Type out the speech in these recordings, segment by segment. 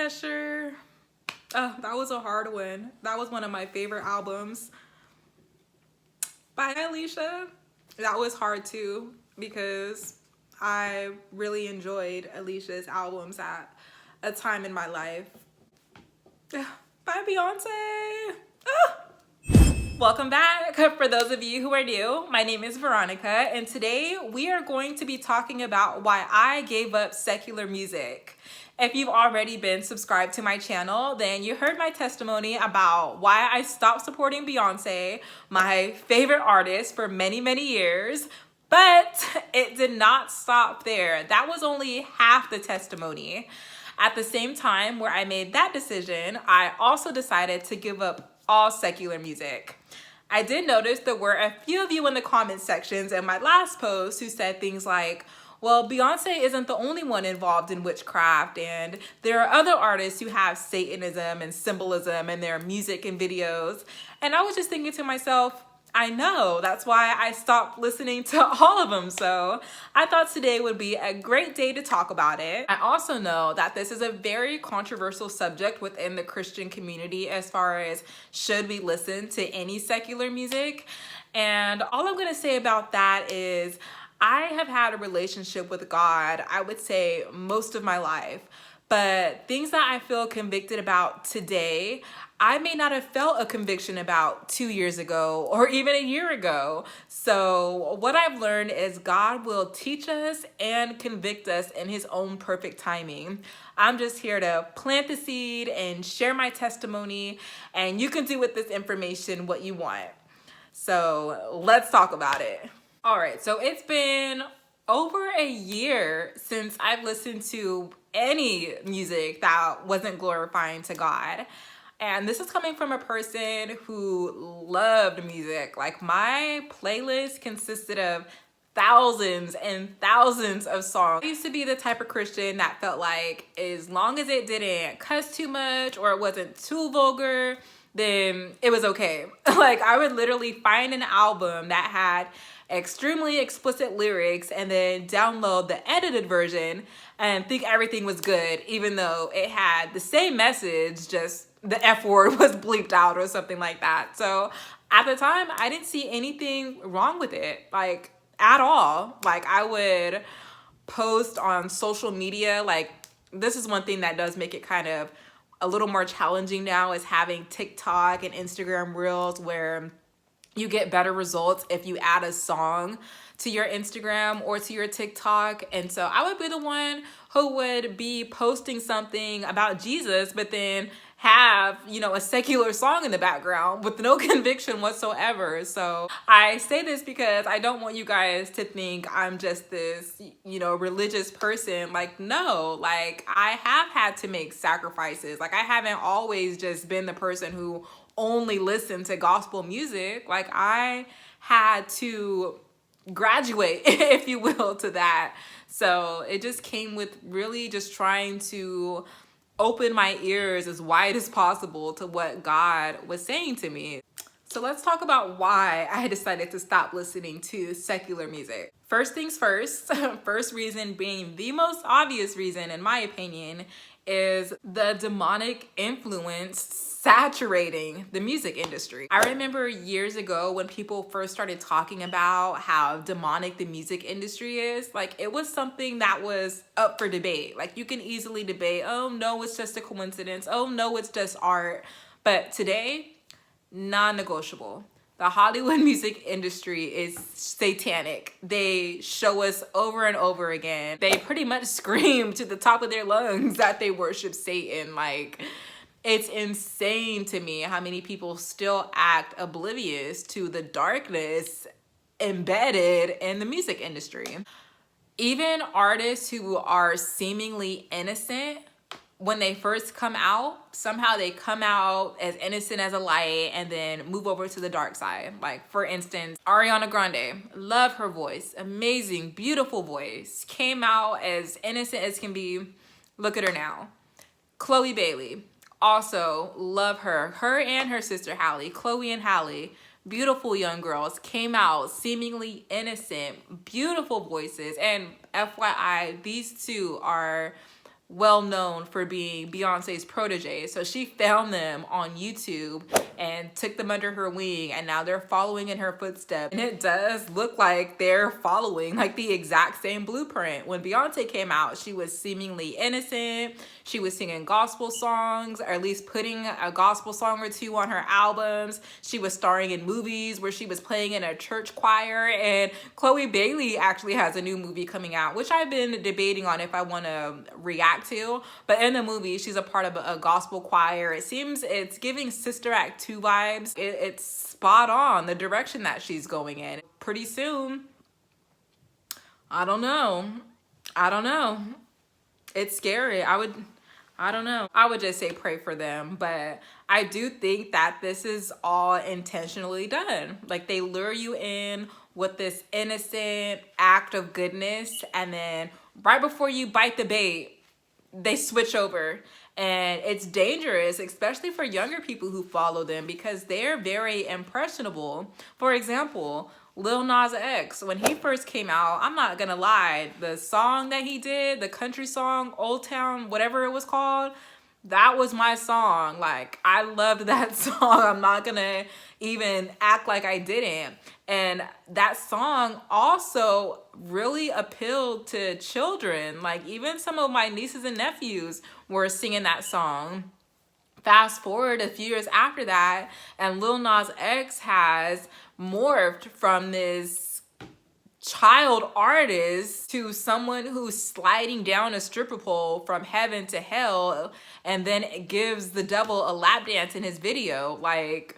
Pressure. That was a hard one. That was one of my favorite albums by Alicia. That was hard too because I really enjoyed Alicia's albums at a time in my life. By Beyonce. Welcome back. For those of you who are new, my name is Veronica, and today we are going to be talking about why I gave up secular music. If you've already been subscribed to my channel, then you heard my testimony about why I stopped supporting Beyonce, my favorite artist for many, many years. But it did not stop there. That was only half the testimony. At the same time where I made that decision, I also decided to give up all secular music. I did notice there were a few of you in the comment sections in my last post who said things like, well, Beyonce isn't the only one involved in witchcraft, and there are other artists who have Satanism and symbolism in their music and videos. And I was just thinking to myself, I know, that's why I stopped listening to all of them. So I thought today would be a great day to talk about it. I also know that this is a very controversial subject within the Christian community as far as should we listen to any secular music. And all I'm gonna say about that is I have had a relationship with God, I would say most of my life. But things that I feel convicted about today, I may not have felt a conviction about 2 years ago or even a year ago. So what I've learned is God will teach us and convict us in his own perfect timing. I'm just here to plant the seed and share my testimony, and you can do with this information what you want. So let's talk about it. All right, so it's been over a year since I've listened to any music that wasn't glorifying to God. And this is coming from a person who loved music. Like, my playlist consisted of thousands and thousands of songs. I used to be the type of Christian that felt like as long as it didn't cuss too much or it wasn't too vulgar, then it was okay. Like, I would literally find an album that had extremely explicit lyrics and then download the edited version and think everything was good, even though it had the same message, just the F word was bleeped out or something like that. So at the time, I didn't see anything wrong with it, like, at all. Like, I would post on social media. Like, this is one thing that does make it kind of a little more challenging now, is having TikTok and Instagram Reels, where you get better results if you add a song to your Instagram or to your TikTok. And so I would be the one who would be posting something about Jesus, but then have, you know, a secular song in the background with no conviction whatsoever. So I say this because I don't want you guys to think I'm just this, you know, religious person. Like, no, like, I have had to make sacrifices. Like, I haven't always just been the person who only listened to gospel music. Like, I had to graduate, if you will, to that. So it just came with really just trying to open my ears as wide as possible to what God was saying to me. So let's talk about why I decided to stop listening to secular music. First things first, first reason being the most obvious reason, in my opinion, is the demonic influence saturating the music industry. I remember years ago when people first started talking about how demonic the music industry is, like, it was something that was up for debate. Like, you can easily debate, oh no, it's just a coincidence. Oh no, it's just art. But today, non-negotiable. The Hollywood music industry is satanic. They show us over and over again. They pretty much scream to the top of their lungs that they worship Satan. Like, it's insane to me how many people still act oblivious to the darkness embedded in the music industry. Even artists who are seemingly innocent, when they first come out, somehow they come out as innocent as a light and then move over to the dark side. Like, for instance, Ariana Grande, love her voice, amazing, beautiful voice, came out as innocent as can be. Look at her now. Chloe Bailey, also love her. Her and her sister Halle, Chloe and Halle, beautiful young girls, came out seemingly innocent, beautiful voices. And FYI, these two are well known for being Beyonce's protege. So she found them on YouTube and took them under her wing, and now they're following in her footsteps. And it does look like they're following like the exact same blueprint. When Beyonce came out, she was seemingly innocent. She was singing gospel songs, or at least putting a gospel song or two on her albums. She was starring in movies where she was playing in a church choir. And Chloe Bailey actually has a new movie coming out, which I've been debating on if I want to react to. But in the movie, she's a part of a gospel choir. It seems it's giving Sister Act 2 vibes. It's spot on the direction that she's going in. Pretty soon, I don't know. It's scary. I don't know. I would just say pray for them. But I do think that this is all intentionally done. Like, they lure you in with this innocent act of goodness, and then right before you bite the bait, they switch over. And it's dangerous, especially for younger people who follow them, because they're very impressionable. For example, Lil Nas X, when he first came out, I'm not gonna lie, the song that he did, the country song, Old Town, whatever it was called, that was my song. Like, I loved that song. I'm not gonna even act like I didn't. And that song also really appealed to children. Like, even some of my nieces and nephews were singing that song. Fast forward a few years after that, and Lil Nas X has morphed from this child artist to someone who's sliding down a stripper pole from heaven to hell, and then gives the devil a lap dance in his video. Like,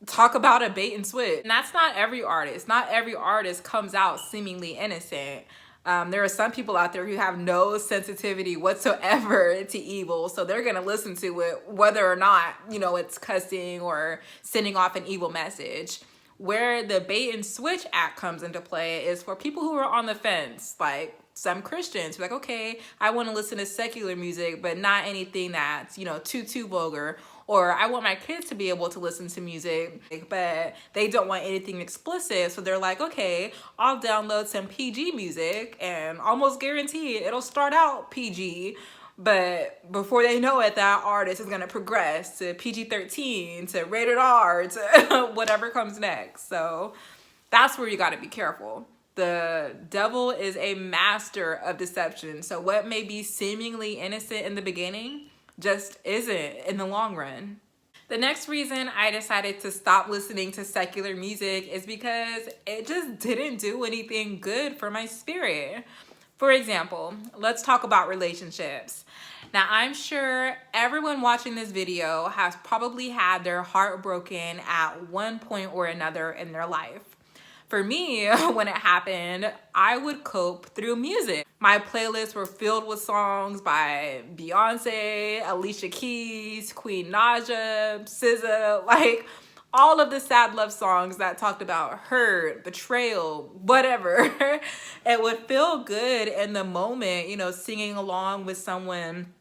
talk about a bait and switch. And that's not every artist. Not every artist comes out seemingly innocent. There are some people out there who have no sensitivity whatsoever to evil, so they're gonna listen to it whether or not, you know, it's cussing or sending off an evil message. Where the bait and switch act comes into play is for people who are on the fence, like some Christians who are like, okay, I want to listen to secular music, but not anything that's, you know, too vulgar. Or I want my kids to be able to listen to music, but they don't want anything explicit. So they're like, okay, I'll download some PG music, and almost guarantee it'll start out PG. But before they know it, that artist is going to progress to PG-13, to rated R, to whatever comes next. So that's where you got to be careful. The devil is a master of deception. So what may be seemingly innocent in the beginning just isn't in the long run. The next reason I decided to stop listening to secular music is because it just didn't do anything good for my spirit. For example, let's talk about relationships. Now, I'm sure everyone watching this video has probably had their heart broken at one point or another in their life. For me, when it happened, I would cope through music. My playlists were filled with songs by Beyonce, Alicia Keys, Queen Naja, SZA, like all of the sad love songs that talked about hurt, betrayal, whatever. It would feel good in the moment, you know, singing along with someone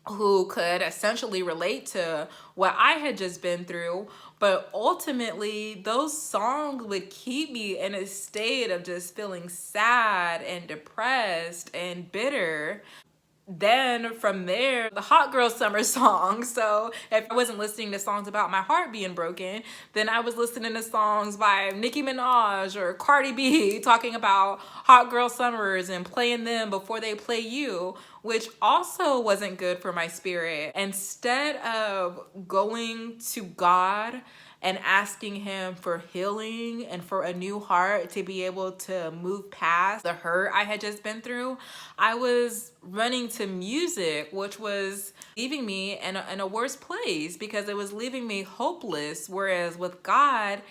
who could essentially relate to what I had just been through. But ultimately, those songs would keep me in a state of just feeling sad and depressed and bitter. Then from there, the hot girl summer songs. So if I wasn't listening to songs about my heart being broken, then I was listening to songs by Nicki Minaj or Cardi B talking about hot girl summers and playing them before they play you, which also wasn't good for my spirit. Instead of going to God and asking him for healing and for a new heart to be able to move past the hurt I had just been through, I was running to music, which was leaving me in a worse place because it was leaving me hopeless. Whereas with God,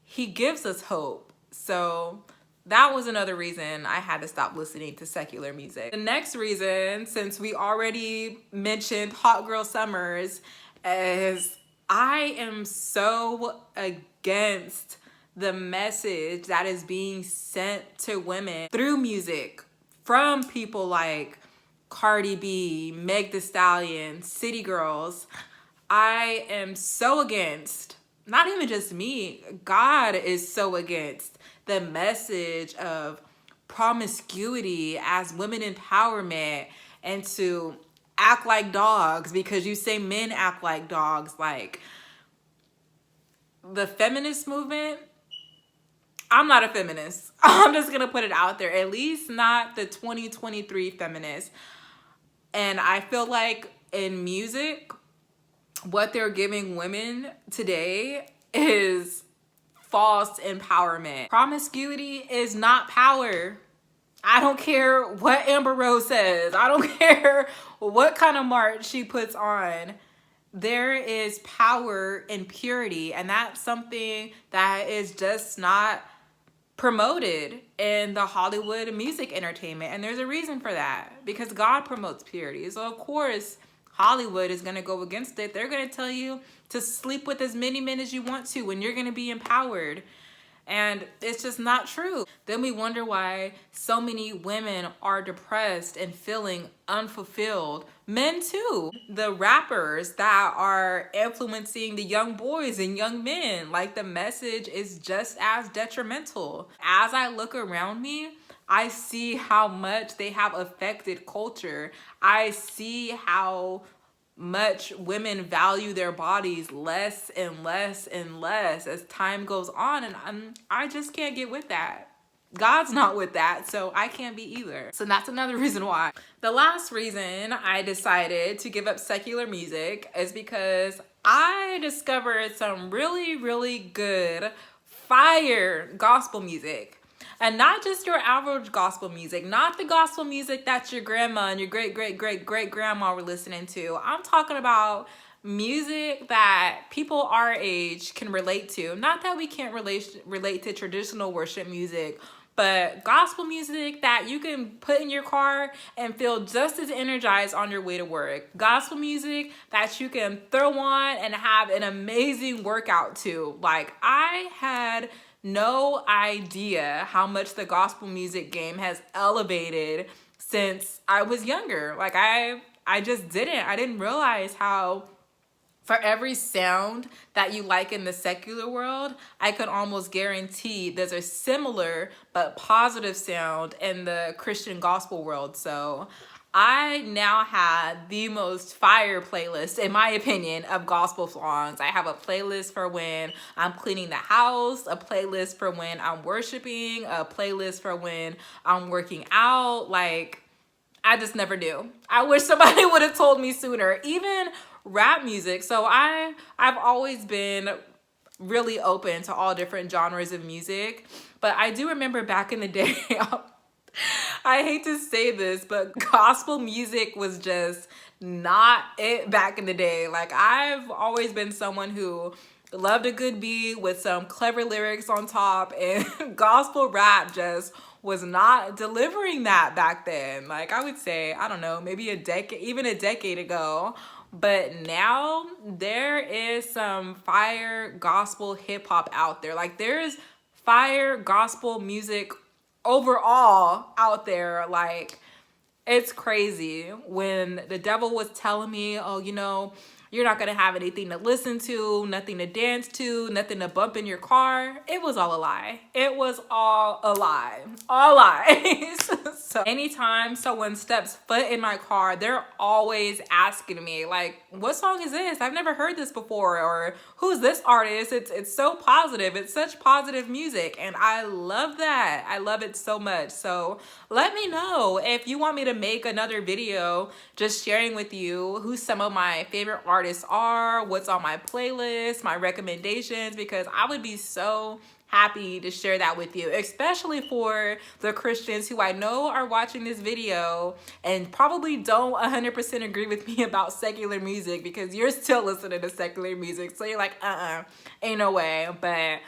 he gives us hope. So that was another reason I had to stop listening to secular music. The next reason, since we already mentioned hot girl summers, is I am so against the message that is being sent to women through music from people like Cardi B, Meg Thee Stallion, City Girls. I am so against, not even just me, God is so against the message of promiscuity as women empowerment, and to act like dogs because you say men act like dogs. Like, the feminist movement, I'm not a feminist. I'm just gonna put it out there. At least not the 2023 feminists. And I feel like in music, what they're giving women today is false empowerment. Promiscuity is not power. I don't care what Amber Rose says. I don't care what kind of march she puts on. There is power in purity, and that's something that is just not promoted in the Hollywood music entertainment. And there's a reason for that, because God promotes purity. So of course Hollywood is going to go against it. They're going to tell you to sleep with as many men as you want to and you're going to be empowered. And it's just not true. Then we wonder why so many women are depressed and feeling unfulfilled. Men too. The rappers that are influencing the young boys and young men, like, the message is just as detrimental. As I look around me, I see how much they have affected culture. I see how much women value their bodies less and less and less as time goes on, and I just can't get with that. God's not with that, so I can't be either. So that's another reason why. The last reason I decided to give up secular music is because I discovered some really, really good fire gospel music. And not just your average gospel music, not the gospel music that your grandma and your great-great-great-great-grandma were listening to. I'm talking about music that people our age can relate to. Not that we can't relate to traditional worship music, but gospel music that you can put in your car and feel just as energized on your way to work. Gospel music that you can throw on and have an amazing workout to. Like, I had no idea how much the gospel music game has elevated since I was younger. Like, I just didn't. I didn't realize how for every sound that you like in the secular world, I could almost guarantee there's a similar but positive sound in the Christian gospel world. So I now have the most fire playlist, in my opinion, of gospel songs. I have a playlist for when I'm cleaning the house, a playlist for when I'm worshiping, a playlist for when I'm working out. Like, I just never knew. I wish somebody would have told me sooner. Even rap music. So I've always been really open to all different genres of music. But I do remember back in the day, I hate to say this, but gospel music was just not it back in the day. Like, I've always been someone who loved a good beat with some clever lyrics on top, and gospel rap just was not delivering that back then. Like, I would say, I don't know, maybe even a decade ago. But now there is some fire gospel hip hop out there. Like, there's fire gospel music overall out there. Like, it's crazy. When the devil was telling me, oh, you know, you're not going to have anything to listen to, nothing to dance to, nothing to bump in your car, it was all a lie. It was all a lie. All lies. So anytime someone steps foot in my car, they're always asking me, like, what song is this? I've never heard this before. Or who's this artist? It's so positive. It's such positive music. And I love that. I love it so much. So let me know if you want me to make another video just sharing with you who some of my favorite artists are, what's on my playlist, my recommendations, because I would be so happy to share that with you, especially for the Christians who I know are watching this video and probably don't 100% agree with me about secular music, because you're still listening to secular music. So you're like, ain't no way. But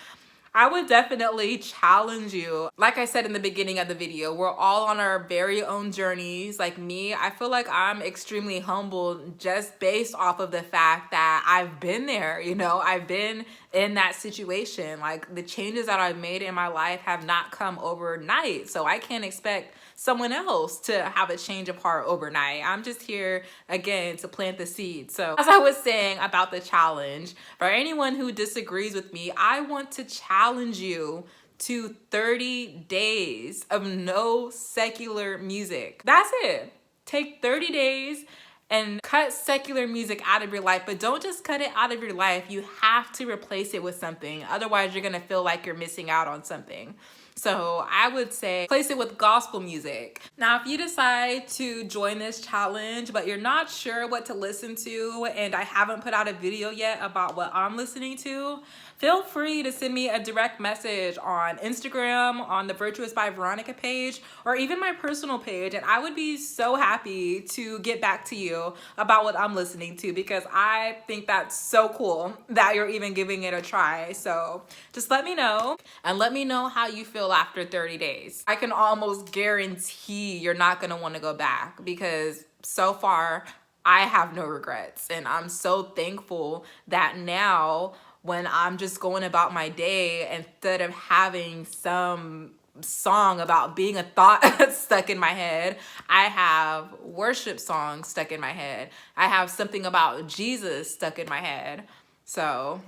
I would definitely challenge you. Like I said in the beginning of the video, we're all on our very own journeys. Like me, I feel like I'm extremely humbled just based off of the fact that I've been there, you know, I've been in that situation. Like, the changes that I've made in my life have not come overnight. So I can't expect someone else to have a change of heart overnight. I'm just here again to plant the seed. So as I was saying about the challenge, for anyone who disagrees with me, I want to challenge you to 30 days of no secular music. That's it. Take 30 days and cut secular music out of your life, but don't just cut it out of your life. You have to replace it with something. Otherwise, you're gonna feel like you're missing out on something. So I would say replace it with gospel music. Now, if you decide to join this challenge, but you're not sure what to listen to, and I haven't put out a video yet about what I'm listening to, feel free to send me a direct message on Instagram, on the Virtuous by Veronica page, or even my personal page, and I would be so happy to get back to you about what I'm listening to, because I think that's so cool that you're even giving it a try. So just let me know, and let me know how you feel after 30 days. I can almost guarantee you're not gonna wanna go back, because so far I have no regrets, and I'm so thankful that now when I'm just going about my day, instead of having some song about being a thought stuck in my head, I have worship songs stuck in my head. I have something about Jesus stuck in my head. So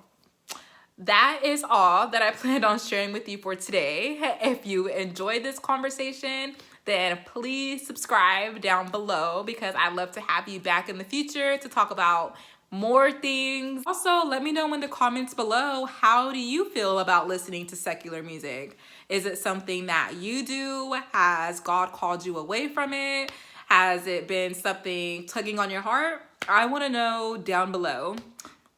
that is all that I planned on sharing with you for today. If you enjoyed this conversation, then please subscribe down below, because I'd love to have you back in the future to talk about more things. Also, let me know in the comments below, how do you feel about listening to secular music? Is it something that you do? Has God called you away from it? Has it been something tugging on your heart? I want to know down below.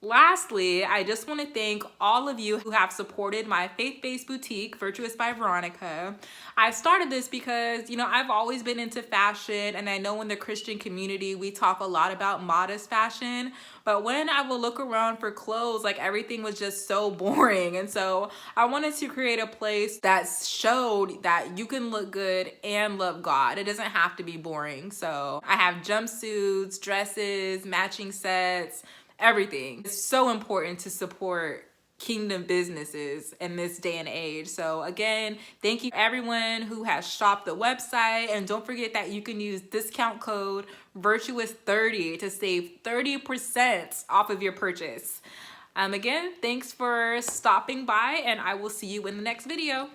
Lastly, I just want to thank all of you who have supported my faith-based boutique, Virtuous by Veronica. I started this because, you know, I've always been into fashion, and I know in the Christian community, we talk a lot about modest fashion, but when I would look around for clothes, like everything was just so boring. And so I wanted to create a place that showed that you can look good and love God. It doesn't have to be boring. So I have jumpsuits, dresses, matching sets, everything. It's so important to support kingdom businesses in this day and age. So again, thank you everyone who has shopped the website, and don't forget that you can use discount code Virtuous30 to save 30% off of your purchase. Again, thanks for stopping by, and I will see you in the next video.